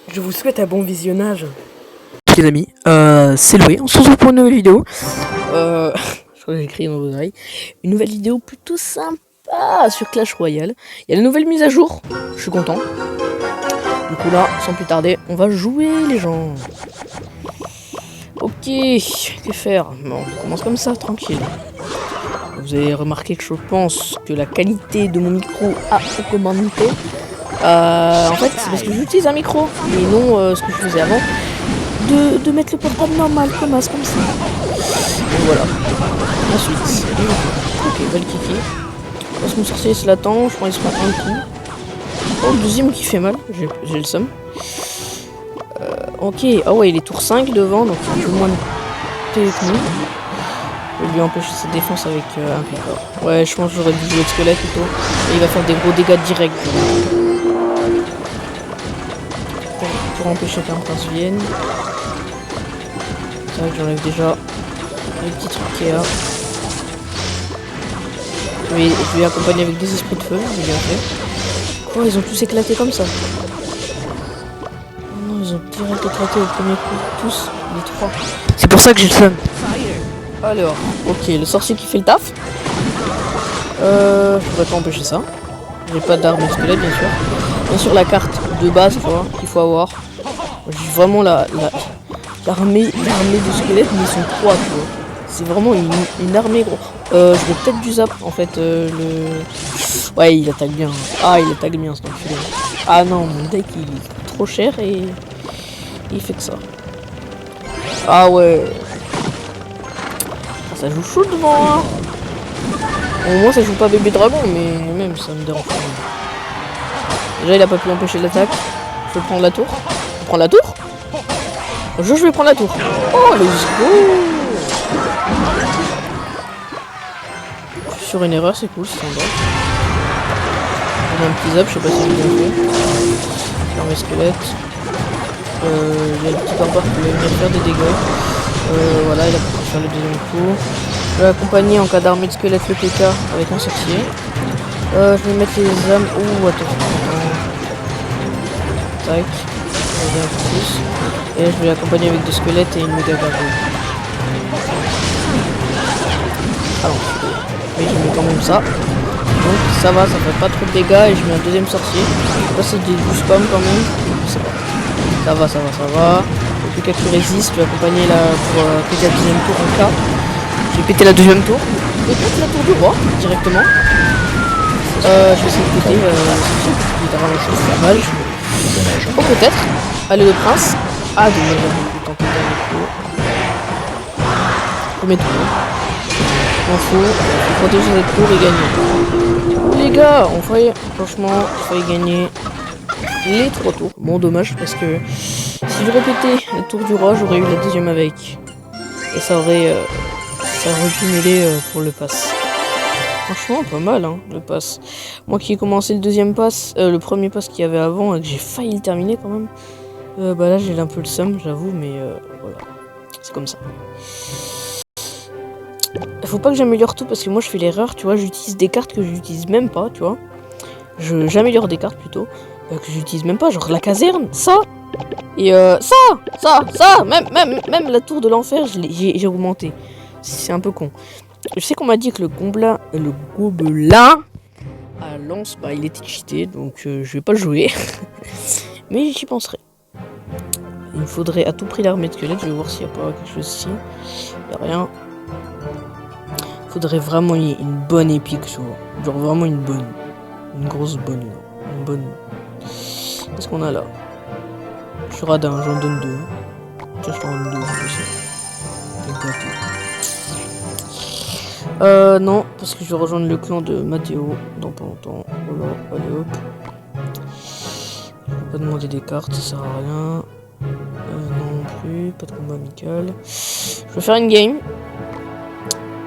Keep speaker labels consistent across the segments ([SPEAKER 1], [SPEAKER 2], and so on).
[SPEAKER 1] Je vous souhaite un bon visionnage. Les amis, c'est Loué, on se retrouve pour une nouvelle vidéo. Je crois que j'ai écrit dans vos oreilles. Une nouvelle vidéo plutôt sympa sur Clash Royale. Il y a la nouvelle mise à jour, je suis content. Du coup là, sans plus tarder, on va jouer les gens. Ok, que faire? Bon, on commence comme ça, tranquille. Vous avez remarqué que je pense que la qualité de mon micro a augmenté. En fait, c'est parce que j'utilise un micro, et non ce que je faisais avant, de mettre le portable normal, comme ça. Donc voilà. Ensuite, ok, va le kicker. Parce que mon sorcier se l'attend, je pense qu'il se prend un coup. Oh, le deuxième qui fait mal, j'ai le seum. Ok, ah ouais, il est tour 5 devant, donc il a un peu moins de PV que nous. Je vais lui empêcher sa défense avec un piqueur. Ouais, je pense que j'aurais dû jouer de squelette plutôt. Et il va faire des gros dégâts directs. Pour empêcher qu'un prince vienne. C'est vrai que j'enlève déjà les petits trucs qu'il y a. Je vais accompagner avec des esprits de feu, j'ai bien fait. Oh, ils ont tous éclaté comme ça. Non, ils ont direct éclaté au premier coup. Tous, les trois. C'est pour ça que j'ai le seum. Alors, ok, le sorcier qui fait le taf. Je pourrais pas empêcher ça. J'ai pas d'arme de squelette, bien sûr. Bien sûr, la carte de base, quoi, qu'il faut avoir. J'ai vraiment l'armée de squelettes, mais ils sont trois, tu vois. C'est vraiment une armée, gros. Je vais peut-être du zap, en fait, Ouais, il attaque bien. Ah, il attaque bien, cet enculé. Ah non, mon deck, il est trop cher et il fait que ça. Ah ouais. Ça joue chaud devant, hein. Au moins, ça joue pas bébé dragon, mais même, ça me dérange pas. Déjà, il a pas pu empêcher l'attaque. Je vais prendre la tour. On prend la tour? Je vais prendre la tour. Oh, let's go! Je suis sur une erreur, c'est cool, c'est sympa. On a un petit zap, je sais pas si j'ai bien fait. Faire mes squelettes. Il y a le petit barbare qui va venir faire des dégâts. Voilà, il a pu faire le deuxième coup. Je vais accompagner en cas d'armée de squelettes le PK avec un sorcier. Je vais mettre les âmes. Oh, attends. Tac. Un peu plus. Et je vais l'accompagner avec des squelettes et une méga gargouille. Alors, mais je mets quand même ça. Donc ça va, ça fait pas trop de dégâts et je mets un deuxième sorcier. Là c'est du spam quand même. Je sais pas. Ça va. Il n'y a plus qu'à qui résiste. Je vais accompagner là pour péter la deuxième tour en cas. Je vais péter la deuxième tour. Je vais péter la tour du roi directement. Je vais essayer de péter. Il a ramassé la mage. Oh peut-être. Allez le prince. Ah dommage, j'ai tenté de premier tour. On faut protéger cette tour et gagner. Les gars, on faillit, franchement, il fallait gagner les 3 tours. Bon, dommage, parce que si je répétais la tour du roi, j'aurais eu la deuxième avec. Et ça aurait pu m'aider pour le pass. Franchement, pas mal, hein, le pass. Moi qui ai commencé le deuxième pass, le premier pass qu'il y avait avant, et que j'ai failli le terminer quand même. Bah là, j'ai un peu le seum, j'avoue, mais voilà. C'est comme ça. Faut pas que j'améliore tout parce que moi je fais l'erreur, tu vois, j'utilise des cartes que j'utilise même pas, tu vois. J'améliore des cartes plutôt que j'utilise même pas, genre la caserne, ça et ça, même la tour de l'enfer, j'ai augmenté. C'est un peu con. Je sais qu'on m'a dit que le gobelin à lance, bah il était cheaté, donc je vais pas le jouer. Mais j'y penserai. Il me faudrait à tout prix l'armée de squelette, je vais voir s'il y a pas quelque chose ici. Y a rien. Faudrait vraiment une bonne épique, genre vraiment une grosse bonne, là. Une bonne. Qu'est-ce qu'on a là? Je suis radin, j'en donne 2. Tiens, je t'en donne 2 aussi. Non, parce que je vais rejoindre le clan de Mathéo dans pas longtemps. Voilà, allez hop. Je vais pas demander des cartes, ça sert à rien. Non plus, pas de combat amical. Je vais faire une game.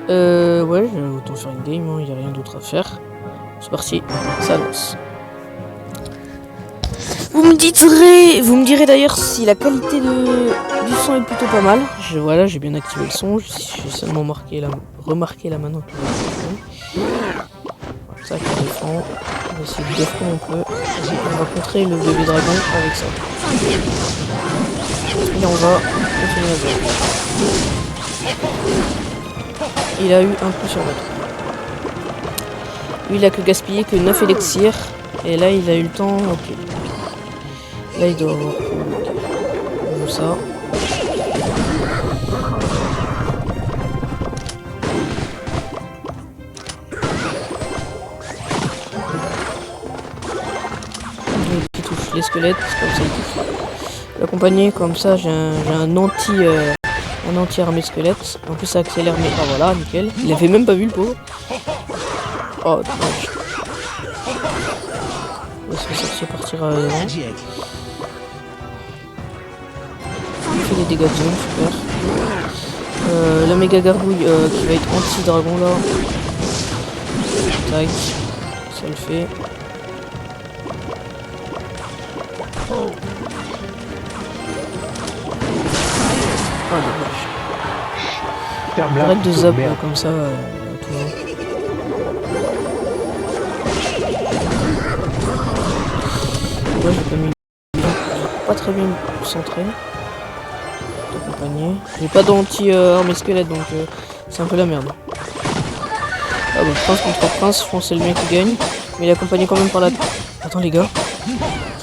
[SPEAKER 1] Ouais, je vais autant faire une game, il n'y a rien d'autre à faire. C'est parti, ça lance. Vous me direz d'ailleurs si la qualité du son est plutôt pas mal. Voilà, j'ai bien activé le son, j'ai seulement remarqué là maintenant que Ça qui défend. On va essayer de défendre un peu. On va contrer le bébé dragon avec ça. Et on va continuer à jouer. Il a eu un coup sur l'autre. Lui il a que gaspillé que 9 élixirs. Et là il a eu le temps. Ok. Là il doit avoir. Comme ça. Il touche les squelettes, comme ça il touche. L'accompagner comme ça, j'ai un anti armée squelette. En plus ça accélère, mais ah voilà, nickel. Il avait même pas vu le pauvre. Oh dommage. Laisse le sorcier partir à devant. Il fait des dégâts de zone, super. La méga gargouille qui va être anti-dragon là. Tac, ça le fait. Ah dommage. Arrête de zap comme ça tout le monde. Ouais, j'ai pas mis pas très bien centré. Accompagné. J'ai pas d'anti-armée squelette donc c'est un peu la merde. Ah bah prince contre prince, je pense que c'est le mien qui gagne. Mais il est accompagné quand même par la... Attends les gars.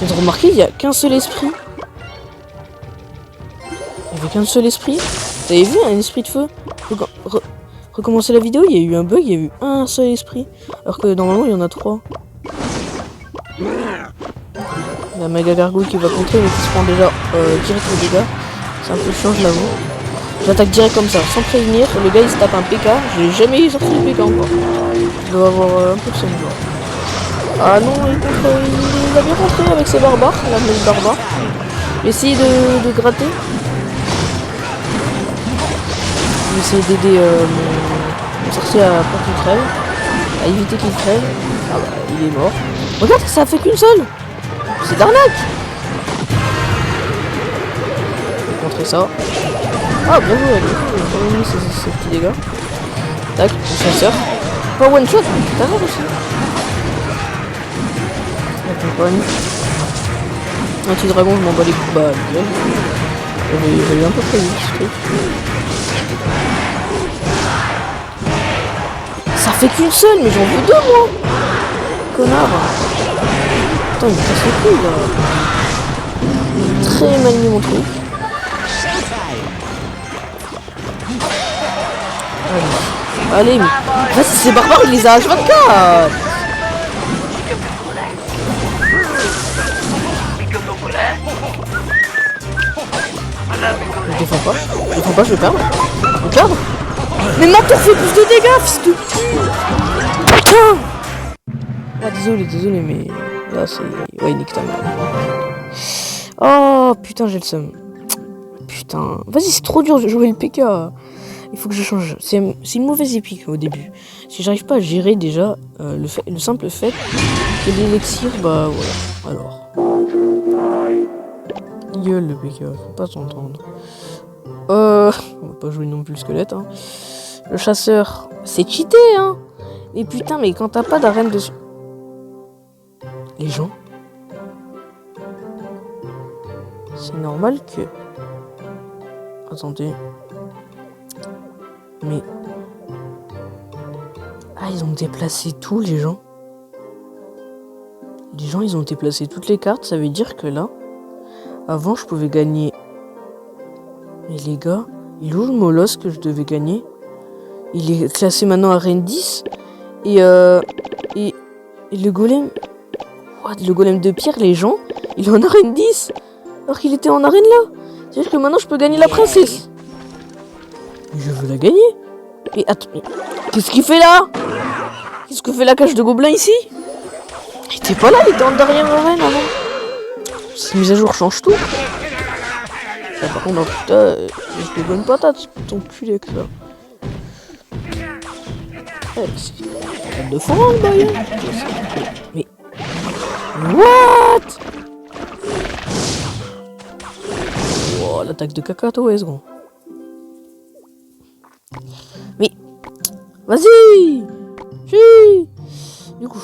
[SPEAKER 1] Vous avez remarqué, il n'y a qu'un seul esprit. Il n'y avait qu'un seul esprit. Vous avez vu un esprit de feu? Recommencer la vidéo, il y a eu un bug, il y a eu un seul esprit. Alors que normalement il y en a 3. La méga gargouille qui va contrer mais qui se prend déjà direct au dégâts. C'est un peu chiant, je l'avoue. J'attaque direct comme ça, sans prévenir. Le gars il se tape un PK. J'ai jamais sorti le PK encore. Je dois avoir un peu de son genre. Ah non, il a bien rentré avec ses barbares, la même barbare. J'ai essayé de gratter. J'ai essayé d'aider mon sorcier à pas qu'il crève, à éviter qu'il crève. Ah bah, il est mort. Regarde, ça a fait qu'une seule. C'est d'arnaque. Je vais contrer ça. Ah, bien joué, j'ai mis ces petits dégâts. Tac, le chasseur. Pas one shot, putain, aussi. Anti-dragon, je m'en bats les coups. Bah, nickel. J'avais un peu prévu ce truc. Ça fait qu'une seule, mais j'en veux 2 moi. Connard. Attends, il me casse les couilles là. Très mal mis mon truc. Allez, mais... Vas-y, c'est barbare, il les a H24. Je défends pas, je vais perdre. Je vais perdre. Mais maintenant fait plus de dégâts, fils de pute. Putain. Ah désolé, mais là c'est... Ouais, nique ta mère. Oh putain, j'ai le seum. Putain. Vas-y, c'est trop dur de jouer le PK. Il faut que je change. C'est une mauvaise épique au début. Si j'arrive pas à gérer déjà le simple fait que l'élixir, bah voilà. Alors. Gueule le PK, faut pas s'entendre. On va pas jouer non plus le squelette. Hein. Le chasseur, c'est cheaté, hein. Mais putain, mais quand t'as pas d'arène de... Les gens. C'est normal que... Attendez. Mais... Ah, ils ont déplacé tout, les gens. Les gens, ils ont déplacé toutes les cartes. Ça veut dire que là... Avant, je pouvais gagner... Mais les gars... Il est où le molosse que je devais gagner? Il est classé maintenant à arène 10. Et le golem... What? Le golem de pierre, les gens... Il est en arène 10. Alors qu'il était en arène là. C'est-à-dire que maintenant, je peux gagner la princesse. Je veux la gagner. Mais attends... Qu'est-ce qu'il fait là? Qu'est-ce que fait la cage de gobelin ici? Il était pas là, il était en dernière arène avant. Cette mise à jour change tout. Là, par contre, putain, je te donne pas ton culé que ça. C'est de fond, le bail. Mais... What? Oh, l'attaque de cacatoès, gros. Mais... Vas-y. Du coup,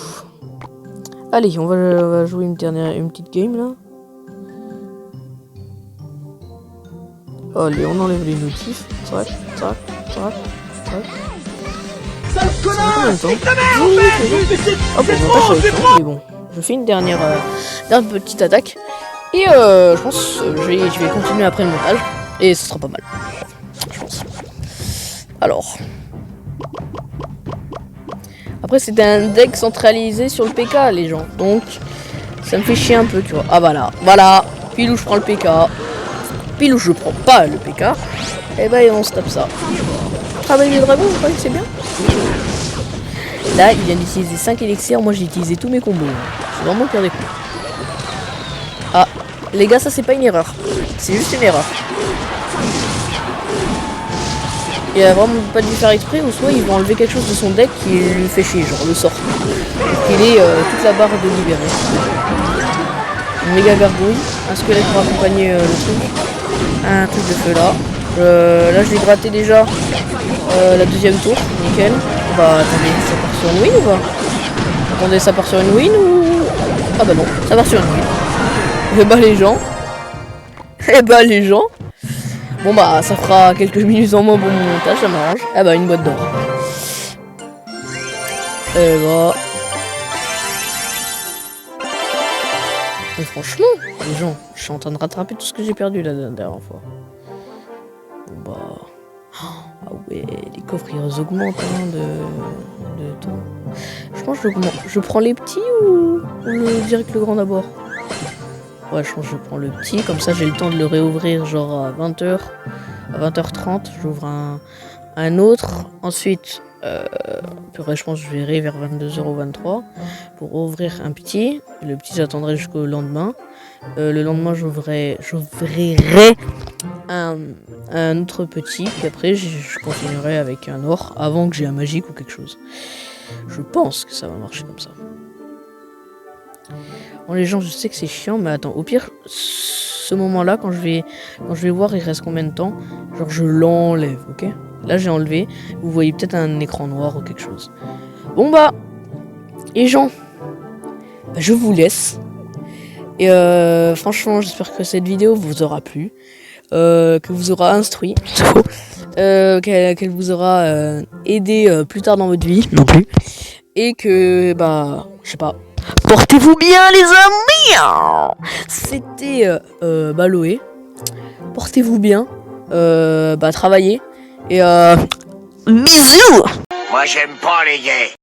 [SPEAKER 1] allez, on va jouer une petite game là. Allez, on enlève les notifs. Tac, tac, tac, tac.
[SPEAKER 2] Sale connard!
[SPEAKER 1] C'est ta mère en fait! Hop, on va pas sur mais bon. Je fais une dernière petite attaque. Et je pense je vais continuer après le montage. Et ce sera pas mal. Je pense. Alors. Après, c'était un deck centralisé sur le PK, les gens. Donc, ça me fait chier un peu, tu vois. Ah, voilà. Pile où je prends le PK. Pile où je prends pas le PK. Et ben, on se tape ça. Travail des dragons, vous croyez que c'est bien? Là, il vient d'utiliser 5 élixirs. Moi, j'ai utilisé tous mes combos. C'est vraiment le pire des coups. Ah, les gars, ça, c'est pas une erreur. C'est juste une erreur. Il a vraiment pas dû faire exprès, ou soit ils vont enlever quelque chose de son deck qui lui fait chier, genre le sort. Il est toute la barre de libéré. Une méga gargouille, un squelette pour accompagner le truc. Un truc de feu là. Là je l'ai gratté déjà la deuxième tour, nickel. Bah attendez, ça part sur une win ou pas? Attendez, ça part sur une win ou... Ah bah non, ça part sur une win. Et bah les gens. Bon bah ça fera quelques minutes en moins pour mon montage, ça m'arrange. Ah bah une boîte d'or. Et bah... Et franchement, les gens, je suis en train de rattraper tout ce que j'ai perdu la dernière fois. Bon bah... Ah ouais, les coffres ils augmentent hein, de temps. Je pense que je prends les petits ou direct le grand d'abord? Ouais, je pense que je prends le petit, comme ça j'ai le temps de le réouvrir genre à 20h, à 20h30, j'ouvre un autre, ensuite, je pense que je verrai vers 22h ou 23 pour ouvrir un petit, le petit j'attendrai jusqu'au lendemain, le lendemain j'ouvrirai un autre petit, puis après je continuerai avec un or avant que j'ai un magique ou quelque chose. Je pense que ça va marcher comme ça. Bon les gens, je sais que c'est chiant, mais attends, au pire, ce moment-là, quand je vais voir il reste combien de temps, genre je l'enlève, ok? Là j'ai enlevé, vous voyez peut-être un écran noir ou quelque chose. Bon bah, les gens, bah, je vous laisse. Et franchement, j'espère que cette vidéo vous aura plu, que vous aura instruit, plutôt, qu'elle vous aura aidé plus tard dans votre vie, non plus. Et que, bah, je sais pas. Portez-vous bien les amis. C'était Loé. Portez-vous bien. Travaillez. Et bisous.
[SPEAKER 2] Moi j'aime pas les gays.